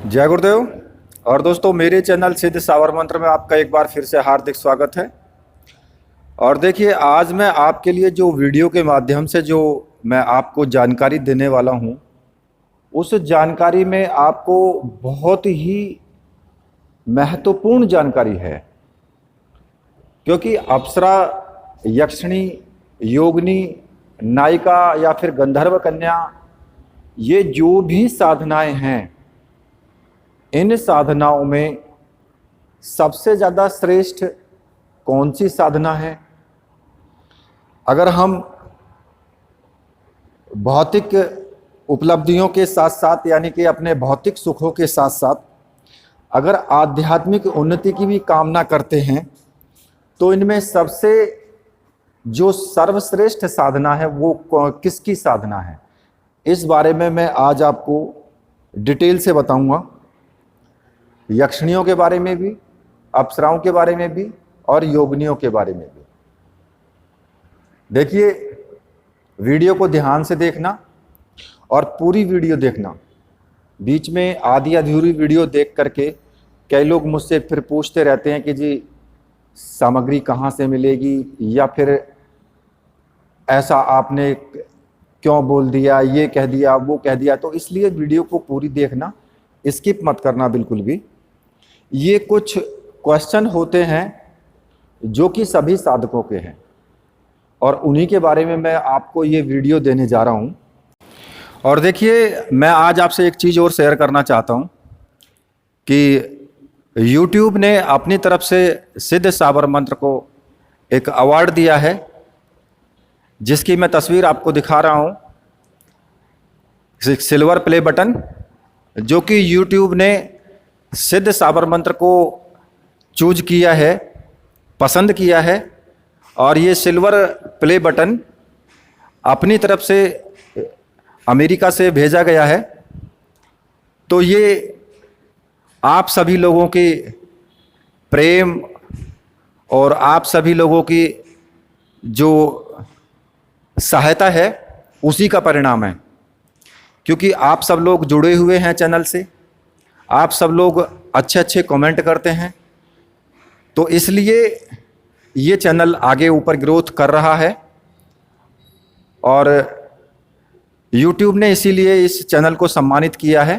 जय गुरुदेव। और दोस्तों, मेरे चैनल सिद्ध सावर मंत्र में आपका एक बार फिर से हार्दिक स्वागत है। और देखिए, आज मैं आपके लिए जो वीडियो के माध्यम से जो मैं आपको जानकारी देने वाला हूं, उस जानकारी में आपको बहुत ही महत्वपूर्ण जानकारी है। क्योंकि अप्सरा, यक्षिणी, योगिनी, नायिका या फिर गंधर्व कन्या, ये जो भी साधनाएं हैं, इन साधनाओं में सबसे ज़्यादा श्रेष्ठ कौन सी साधना है? अगर हम भौतिक उपलब्धियों के साथ साथ, यानी कि अपने भौतिक सुखों के साथ साथ अगर आध्यात्मिक उन्नति की भी कामना करते हैं, तो इनमें सबसे जो सर्वश्रेष्ठ साधना है वो किसकी साधना है, इस बारे में मैं आज आपको डिटेल से बताऊंगा। यक्षिणियों के बारे में भी, अप्सराओं के बारे में भी और योगिनियों के बारे में भी। देखिए, वीडियो को ध्यान से देखना और पूरी वीडियो देखना। बीच में आधी अधूरी वीडियो देख करके कई लोग मुझसे फिर पूछते रहते हैं कि जी सामग्री कहाँ से मिलेगी, या फिर ऐसा आपने क्यों बोल दिया, ये कह दिया, वो कह दिया। तो इसलिए वीडियो को पूरी देखना, स्किप मत करना बिल्कुल भी। ये कुछ क्वेश्चन होते हैं जो कि सभी साधकों के हैं, और उन्हीं के बारे में मैं आपको ये वीडियो देने जा रहा हूँ। और देखिए, मैं आज आपसे एक चीज़ और शेयर करना चाहता हूँ कि YouTube ने अपनी तरफ से सिद्ध साबर मंत्र को एक अवार्ड दिया है, जिसकी मैं तस्वीर आपको दिखा रहा हूँ। सिल्वर प्ले बटन, जो कि YouTube ने सिद्ध साबर मंत्र को चूज किया है, पसंद किया है। और ये सिल्वर प्ले बटन अपनी तरफ से अमेरिका से भेजा गया है। तो ये आप सभी लोगों की प्रेम और आप सभी लोगों की जो सहायता है, उसी का परिणाम है। क्योंकि आप सब लोग जुड़े हुए हैं चैनल से, आप सब लोग अच्छे अच्छे कमेंट करते हैं, तो इसलिए ये चैनल आगे ऊपर ग्रोथ कर रहा है। और YouTube ने इसीलिए इस चैनल को सम्मानित किया है।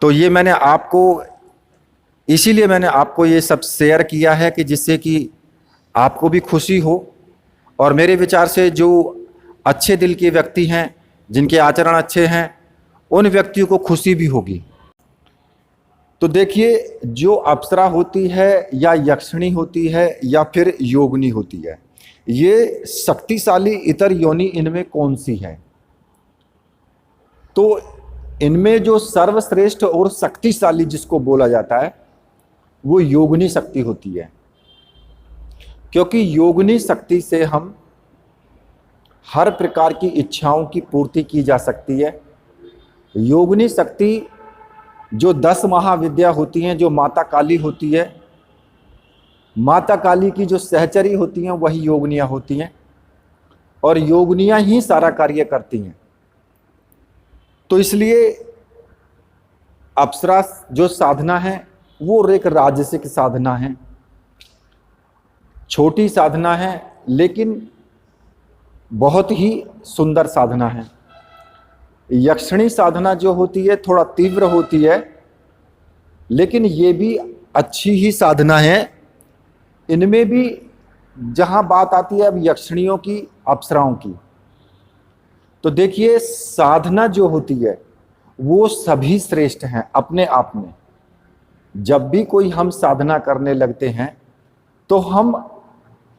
तो ये इसीलिए मैंने आपको ये सब शेयर किया है कि जिससे कि आपको भी खुशी हो, और मेरे विचार से जो अच्छे दिल के व्यक्ति हैं, जिनके आचरण अच्छे हैं, उन व्यक्तियों को खुशी भी होगी। तो देखिए, जो अप्सरा होती है या यक्षिणी होती है या फिर योगिनी होती है, ये शक्तिशाली इतर योनि इनमें कौन सी है? तो इनमें जो सर्वश्रेष्ठ और शक्तिशाली जिसको बोला जाता है, वो योगिनी शक्ति होती है। क्योंकि योगिनी शक्ति से हम हर प्रकार की इच्छाओं की पूर्ति की जा सकती है। योगिनी शक्ति जो 10 महाविद्या होती हैं, जो माता काली होती है, माता काली की जो सहचरी होती हैं वही योगिनियाँ होती हैं, और योगिनियाँ ही सारा कार्य करती हैं। तो इसलिए अप्सरा जो साधना है वो एक राजसिक साधना है, छोटी साधना है, लेकिन बहुत ही सुंदर साधना है। यक्षिणी साधना जो होती है थोड़ा तीव्र होती है, लेकिन ये भी अच्छी ही साधना है। इनमें भी जहां बात आती है अब यक्षिणियों की, अप्सराओं की, तो देखिए, साधना जो होती है वो सभी श्रेष्ठ हैं अपने आप में। जब भी कोई हम साधना करने लगते हैं, तो हम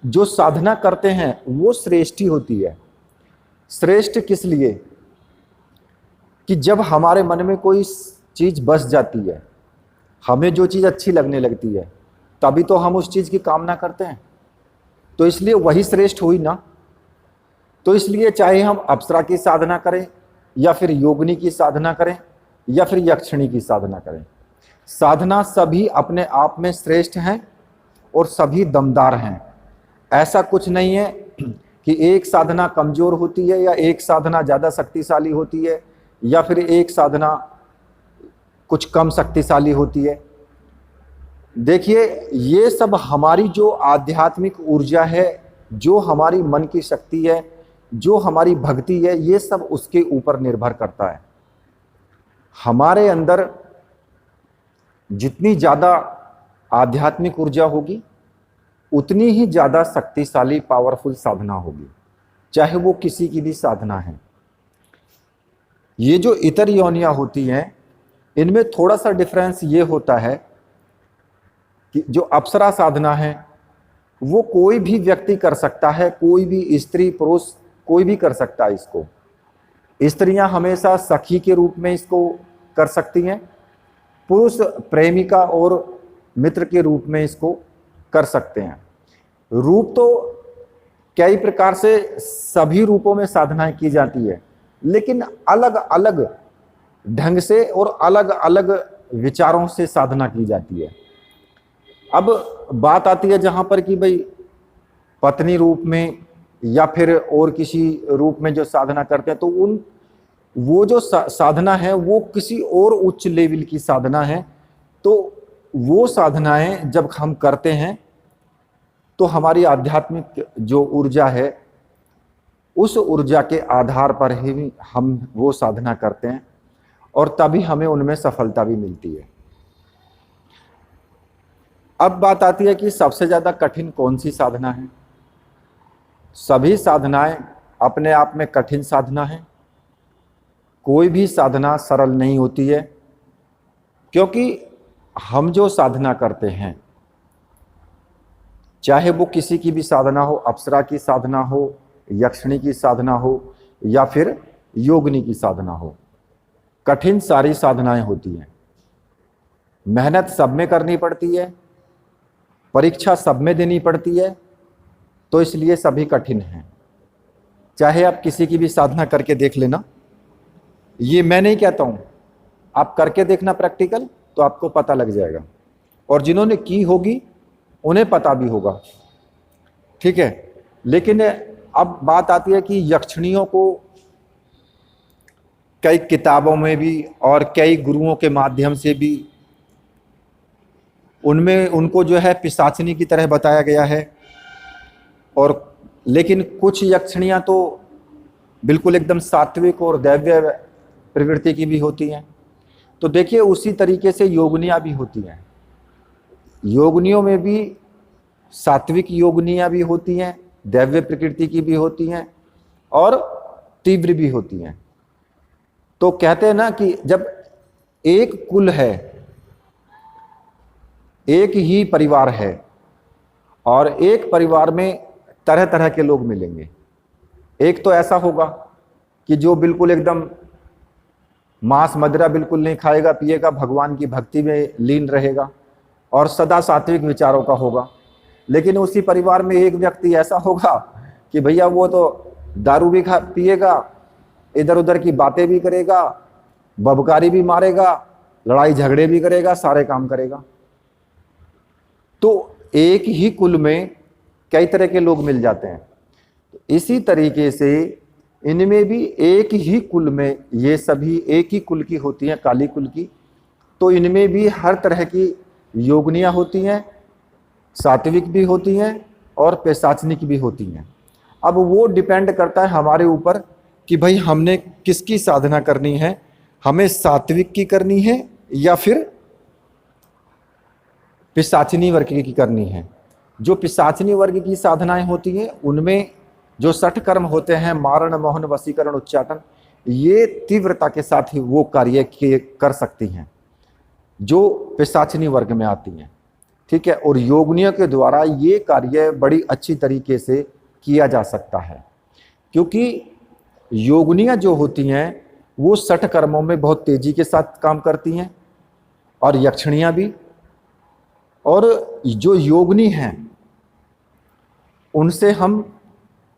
जो साधना करते हैं वो श्रेष्ठ ही होती है। श्रेष्ठ किस लिए? कि जब हमारे मन में कोई चीज़ बस जाती है, हमें जो चीज़ अच्छी लगने लगती है, तभी तो हम उस चीज़ की कामना करते हैं। तो इसलिए वही श्रेष्ठ हुई ना। तो इसलिए चाहे हम अप्सरा की साधना करें, या फिर योगिनी की साधना करें, या फिर यक्षिणी की साधना करें, साधना सभी अपने आप में श्रेष्ठ हैं और सभी दमदार हैं। ऐसा कुछ नहीं है कि एक साधना कमज़ोर होती है या एक साधना ज़्यादा शक्तिशाली होती है या फिर एक साधना कुछ कम शक्तिशाली होती है। देखिए, ये सब हमारी जो आध्यात्मिक ऊर्जा है, जो हमारी मन की शक्ति है, जो हमारी भक्ति है, ये सब उसके ऊपर निर्भर करता है। हमारे अंदर जितनी ज़्यादा आध्यात्मिक ऊर्जा होगी, उतनी ही ज़्यादा शक्तिशाली पावरफुल साधना होगी, चाहे वो किसी की भी साधना है। ये जो इतर योनियां होती हैं, इनमें थोड़ा सा डिफरेंस ये होता है कि जो अप्सरा साधना है वो कोई भी व्यक्ति कर सकता है, कोई भी स्त्री पुरुष कोई भी कर सकता है इसको। स्त्रियां हमेशा सखी के रूप में इसको कर सकती हैं, पुरुष प्रेमिका और मित्र के रूप में इसको कर सकते हैं। रूप तो कई प्रकार से सभी रूपों में साधनाएं की जाती है, लेकिन अलग अलग ढंग से और अलग अलग विचारों से साधना की जाती है। अब बात आती है जहां पर कि भाई पत्नी रूप में या फिर और किसी रूप में जो साधना करते हैं, तो वो जो साधना है वो किसी और उच्च लेवल की साधना है। तो वो साधनाएं जब हम करते हैं तो हमारी आध्यात्मिक जो ऊर्जा है, उस ऊर्जा के आधार पर ही हम वो साधना करते हैं और तभी हमें उनमें सफलता भी मिलती है। अब बात आती है कि सबसे ज़्यादा कठिन कौन सी साधना है। सभी साधनाएं अपने आप में कठिन साधना है। कोई भी साधना सरल नहीं होती है, क्योंकि हम जो साधना करते हैं, चाहे वो किसी की भी साधना हो, अप्सरा की साधना हो, यक्षिणी की साधना हो या फिर योगिनी की साधना हो, कठिन सारी साधनाएं होती हैं। मेहनत सब में करनी पड़ती है, परीक्षा सब में देनी पड़ती है, तो इसलिए सभी कठिन हैं। चाहे आप किसी की भी साधना करके देख लेना, ये मैं नहीं कहता हूं, आप करके देखना प्रैक्टिकल, तो आपको पता लग जाएगा। और जिन्होंने की होगी उन्हें पता भी होगा, ठीक है। लेकिन अब बात आती है कि यक्षिणियों को कई किताबों में भी और कई गुरुओं के माध्यम से भी उनमें उनको जो है पिशाचिनी की तरह बताया गया है। और लेकिन कुछ यक्षिणियाँ तो बिल्कुल एकदम सात्विक और दैव्य प्रवृत्ति की भी होती हैं। तो देखिए, उसी तरीके से योगिनियाँ भी होती हैं। योगिनियों में भी सात्विक योगिनियाँ भी होती हैं, दैव्य प्रकृति की भी होती हैं और तीव्र भी होती हैं। तो कहते हैं ना कि जब एक कुल है, एक ही परिवार है और एक परिवार में तरह तरह के लोग मिलेंगे। एक तो ऐसा होगा कि जो बिल्कुल एकदम मांस मदिरा बिल्कुल नहीं खाएगा पिएगा, भगवान की भक्ति में लीन रहेगा और सदा सात्विक विचारों का होगा। लेकिन उसी परिवार में एक व्यक्ति ऐसा होगा कि भैया वो तो दारू भी पिएगा, इधर उधर की बातें भी करेगा, बबकारी भी मारेगा, लड़ाई झगड़े भी करेगा, सारे काम करेगा। तो एक ही कुल में कई तरह के लोग मिल जाते हैं। इसी तरीके से इनमें भी एक ही कुल में, ये सभी एक ही कुल की होती हैं, काली कुल की, तो इनमें भी हर तरह की योगिनियाँ होती हैं, सात्विक भी होती हैं और पिशाचिनी भी होती हैं। अब वो डिपेंड करता है हमारे ऊपर कि भाई हमने किसकी साधना करनी है, हमें सात्विक की करनी है या फिर पिशाचिनी वर्ग की करनी है। जो पिशाचिनी वर्ग की साधनाएं होती हैं उनमें जो 60 कर्म होते हैं, मारण मोहन वशीकरण उच्चाटन, ये तीव्रता के साथ ही वो कार्य कर सकती हैं जो पिशाचिनी वर्ग में आती हैं, ठीक है। और योगिनियों के द्वारा ये कार्य बड़ी अच्छी तरीके से किया जा सकता है, क्योंकि योगिनियाँ जो होती हैं वो 60 कर्मों में बहुत तेजी के साथ काम करती हैं और यक्षिणियाँ भी। और जो योगिनी हैं उनसे हम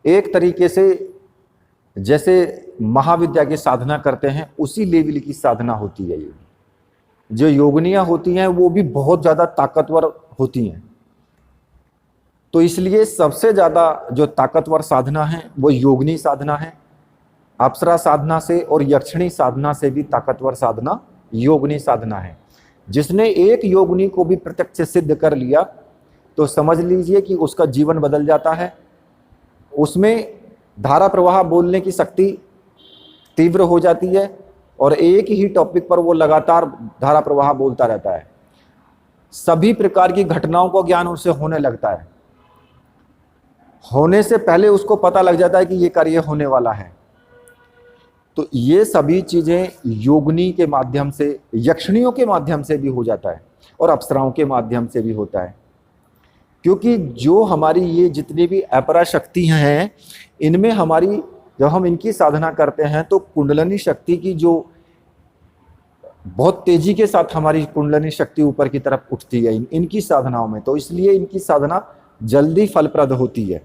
एक तरीके से जैसे महाविद्या की साधना करते हैं उसी लेवल की साधना होती है। ये जो योगिनियाँ होती हैं वो भी बहुत ज़्यादा ताकतवर होती हैं। तो इसलिए सबसे ज़्यादा जो ताकतवर साधना है वो योगिनी साधना है। अप्सरा साधना से और यक्षिणी साधना से भी ताकतवर साधना योगनी साधना है। जिसने एक योगनी को भी प्रत्यक्ष सिद्ध कर लिया तो समझ लीजिए कि उसका जीवन बदल जाता है। उसमें धारा प्रवाह बोलने की शक्ति तीव्र हो जाती है और एक ही टॉपिक पर वो लगातार धारा प्रवाह बोलता रहता है। सभी प्रकार की घटनाओं का ज्ञान उससे होने लगता है। होने से पहले उसको पता लग जाता है कि ये कार्य होने वाला है। तो ये सभी चीजें योगनी के माध्यम से, यक्षिणियों के माध्यम से भी हो जाता है और अप्सराओं के माध्यम से भी होता है। क्योंकि जो हमारी ये जितनी भी अपरा शक्तियां हैं, इनमें हमारी, जब हम इनकी साधना करते हैं तो कुंडलिनी शक्ति की जो बहुत तेजी के साथ हमारी कुंडलिनी शक्ति ऊपर की तरफ उठती है इनकी साधनाओं में, तो इसलिए इनकी साधना जल्दी फलप्रद होती है।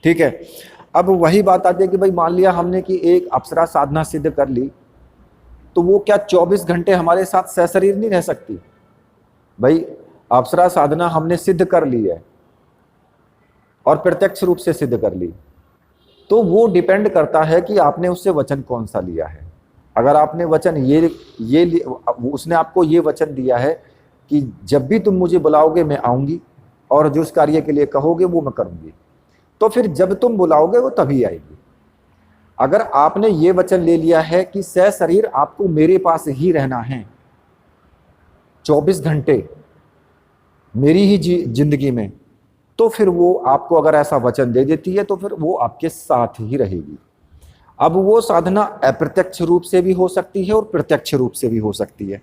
ठीक है। अब वही बात आती है कि भाई मान लिया हमने कि एक अप्सरा साधना सिद्ध कर ली, तो वो क्या 24 घंटे हमारे साथ सशरीर नहीं रह सकती? भाई अप्सरा साधना हमने सिद्ध कर ली है और प्रत्यक्ष रूप से सिद्ध कर ली, तो वो डिपेंड करता है कि आपने उससे वचन कौन सा लिया है। अगर आपने वचन ये उसने आपको ये वचन दिया है कि जब भी तुम मुझे बुलाओगे मैं आऊंगी और जो उस कार्य के लिए कहोगे वो मैं करूंगी, तो फिर जब तुम बुलाओगे वो तभी आएगी। अगर आपने ये वचन ले लिया है कि सशरीर आपको मेरे पास ही रहना है 24 घंटे मेरी ही जिंदगी में, तो फिर वो आपको अगर ऐसा वचन दे देती है तो फिर वो आपके साथ ही रहेगी। अब वो साधना अप्रत्यक्ष रूप से भी हो सकती है और प्रत्यक्ष रूप से भी हो सकती है।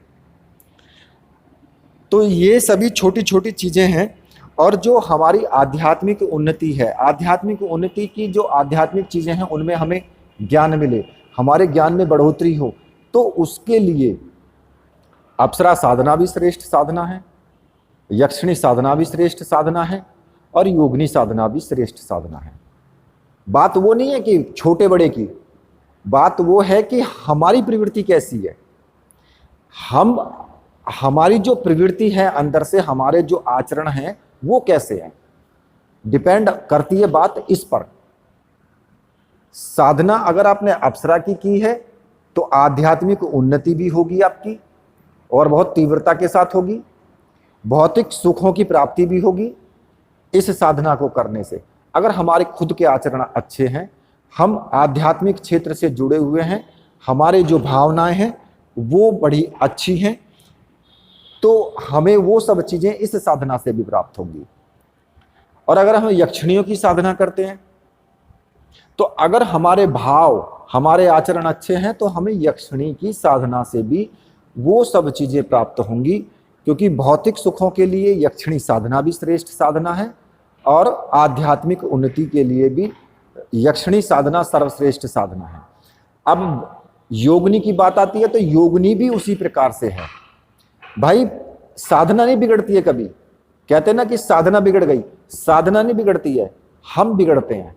तो ये सभी छोटी छोटी चीजें हैं। और जो हमारी आध्यात्मिक उन्नति है, आध्यात्मिक उन्नति की जो आध्यात्मिक चीजें हैं उनमें हमें ज्ञान मिले, हमारे ज्ञान में बढ़ोतरी हो, तो उसके लिए अप्सरा साधना भी श्रेष्ठ साधना है, यक्षिणी साधना भी श्रेष्ठ साधना है और योगनी साधना भी श्रेष्ठ साधना है। बात वो नहीं है कि छोटे बड़े की, बात वो है कि हमारी प्रवृत्ति कैसी है, हमारी जो प्रवृत्ति है अंदर से, हमारे जो आचरण हैं वो कैसे हैं, डिपेंड करती है बात इस पर। साधना अगर आपने अप्सरा की है तो आध्यात्मिक उन्नति भी होगी आपकी और बहुत तीव्रता के साथ होगी, भौतिक सुखों की प्राप्ति भी होगी इस साधना को करने से। अगर हमारे खुद के आचरण अच्छे हैं, हम आध्यात्मिक क्षेत्र से जुड़े हुए हैं, हमारे जो भावनाएं हैं वो बड़ी अच्छी हैं, तो हमें वो सब चीजें इस साधना से भी प्राप्त होंगी। और अगर हम यक्षिणियों की साधना करते हैं तो अगर हमारे भाव, हमारे आचरण अच्छे हैं तो हमें यक्षिणी की साधना से भी वो सब चीजें प्राप्त होंगी। क्योंकि भौतिक सुखों के लिए यक्षिणी साधना भी श्रेष्ठ साधना है और आध्यात्मिक उन्नति के लिए भी यक्षिणी साधना सर्वश्रेष्ठ साधना है। अब योगनी की बात आती है तो योगनी भी उसी प्रकार से है। भाई साधना नहीं बिगड़ती है कभी, कहते ना कि साधना बिगड़ गई, साधना नहीं बिगड़ती है, हम बिगड़ते हैं।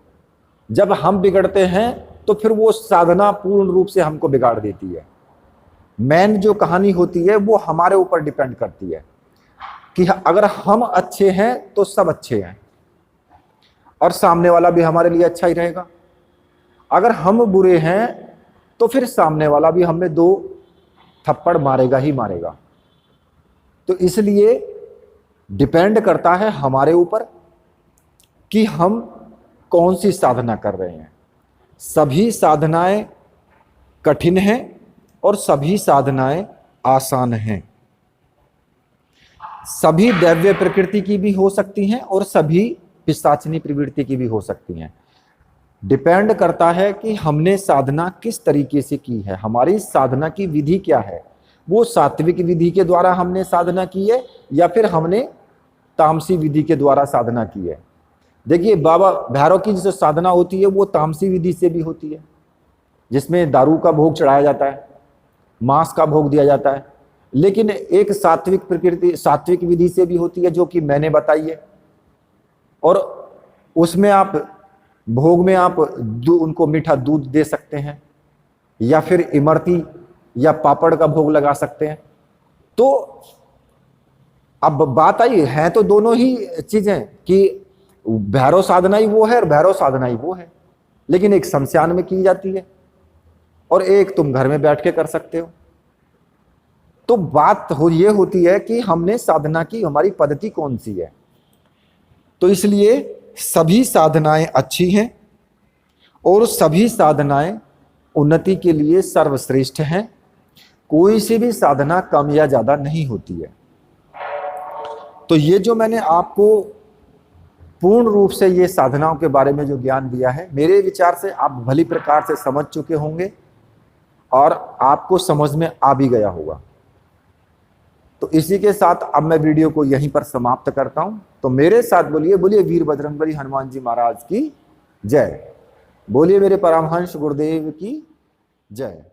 जब हम बिगड़ते हैं तो फिर वो साधना पूर्ण रूप से हमको बिगाड़ देती है। मेन जो कहानी होती है वो हमारे ऊपर डिपेंड करती है कि अगर हम अच्छे हैं तो सब अच्छे हैं और सामने वाला भी हमारे लिए अच्छा ही रहेगा। अगर हम बुरे हैं तो फिर सामने वाला भी हमें 2 थप्पड़ मारेगा ही मारेगा। तो इसलिए डिपेंड करता है हमारे ऊपर कि हम कौन सी साधना कर रहे हैं। सभी साधनाएं कठिन हैं और सभी साधनाएं आसान हैं। सभी दैव्य प्रकृति की भी हो सकती हैं और सभी पिशाचिनी प्रवृत्ति की भी हो सकती हैं। डिपेंड करता है कि हमने साधना किस तरीके से की है, हमारी साधना की विधि क्या है। वो सात्विक विधि के द्वारा हमने साधना की है या फिर हमने तामसी विधि के द्वारा साधना की है। देखिए बाबा भैरव की जो साधना होती है वो तामसी विधि से भी होती है, जिसमें दारू का भोग चढ़ाया जाता है, मांस का भोग दिया जाता है। लेकिन एक सात्विक विधि से भी होती है जो कि मैंने बताई है, और उसमें आप भोग में आप उनको मीठा दूध दे सकते हैं या फिर इमरती या पापड़ का भोग लगा सकते हैं। तो अब बात आई है तो दोनों ही चीजें कि भैरव साधना ही वो है और भैरव साधना ही वो है, लेकिन एक शमशान में की जाती है और एक तुम घर में बैठ के कर सकते हो। तो बात ये होती है कि हमने साधना की हमारी पद्धति कौन सी है। तो इसलिए सभी साधनाएं अच्छी हैं और सभी साधनाएं उन्नति के लिए सर्वश्रेष्ठ हैं। कोई सी भी साधना कम या ज्यादा नहीं होती है। तो ये जो मैंने आपको पूर्ण रूप से ये साधनाओं के बारे में जो ज्ञान दिया है, मेरे विचार से आप भली प्रकार से समझ चुके होंगे और आपको समझ में आ भी गया होगा। तो इसी के साथ अब मैं वीडियो को यहीं पर समाप्त करता हूं। तो मेरे साथ बोलिए, बोलिए वीर बजरंगबली हनुमान जी महाराज की जय। बोलिए मेरे परमहंस गुरुदेव की जय।